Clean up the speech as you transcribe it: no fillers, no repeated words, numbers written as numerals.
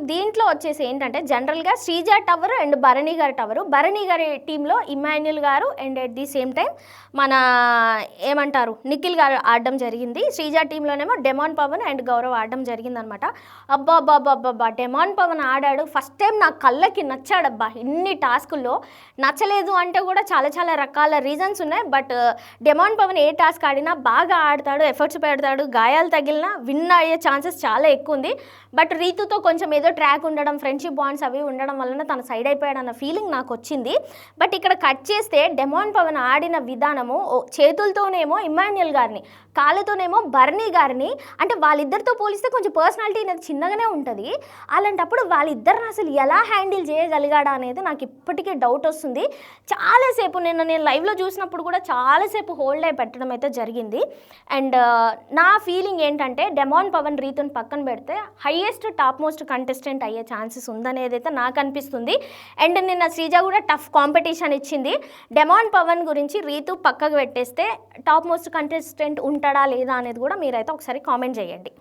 దీంట్లో వచ్చేసి ఏంటంటే జనరల్‌గా శ్రీజ టవర్ అండ్ భరణి గారి టవరు. భరణి గారి టీమ్‌లో ఇమ్మాన్యుల్ గారు and at the same time మన ఏమంటారు నిఖిల్ గారు ఆడడం జరిగింది. శ్రీజ టీంలోనేమో డెమాన్ పవన్ అండ్ గౌరవ్ ఆడడం జరిగిందనమాట. అబ్బబ్బబ్బబ్బబ్బా! డెమాన్ పవన్ ఆడాడు. ఫస్ట్ టైం నా కళ్ళకి నచ్చాడబ్బా! ఇన్ని టాస్కుల్లో నచ్చలేదు అంటే కూడా చాలా చాలా రకాల రీజన్స్ ఉన్నాయి. బట్ డెమాన్ పవన్ ఏ టాస్క్ ఆడినా బాగా ఆడతాడు, ఎఫర్ట్స్ పెడతాడు, గాయాలు తగిలినా విన్ అయ్యే ఛాన్సెస్ చాలా ఎక్కువ ఉంది. బట్ రీతుతో కొంచెం ఏదో ట్రాక్ ఉండడం, ఫ్రెండ్షిప్ బాండ్స్ అవి ఉండడం వలన తన సైడ్ అయిపోయాడన్న ఫీలింగ్ నాకు వచ్చింది. బట్ ఇక్కడ కట్ చేస్తే డెమాన్ పవన్ ఆడిన విధానము చేతులతోనేమో ఇమ్మాన్యుయల్ గారిని, కాళ్ళతోనేమో భరణి గారిని, అంటే వాళ్ళిద్దరితో పోలిస్తే కొంచెం పర్సనాలిటీ అనేది చిన్నగానే ఉంటుంది. అలాంటప్పుడు వాళ్ళిద్దరిని అసలు ఎలా హ్యాండిల్ చేయగలిగాడా అనేది నాకు ఇప్పటికీ డౌట్ వస్తుంది. చాలాసేపు నేను లైవ్లో చూసినప్పుడు కూడా చాలాసేపు హోల్డ్ అయి పెట్టడం అయితే జరిగింది. అండ్ నా ఫీలింగ్ ఏంటంటే డెమాన్ పవన్ రీతుని పక్కన పెడితే హైయెస్ట్ టాప్ మోస్ట్ కంటెస్టెంట్ అయ్యే ఛాన్సెస్ ఉందనేది అయితే నాకు అనిపిస్తుంది. అండ్ నిన్న శ్రీజ కూడా టఫ్ కాంపిటీషన్ ఇచ్చింది. డెమాన్ పవన్ గురించి రీతు పక్కకు పెట్టేస్తే టాప్ మోస్ట్ కంటెస్టెంట్ ఉంటాడా లేదా అనేది కూడా మీరైతే ఒకసారి కామెంట్ చేయండి.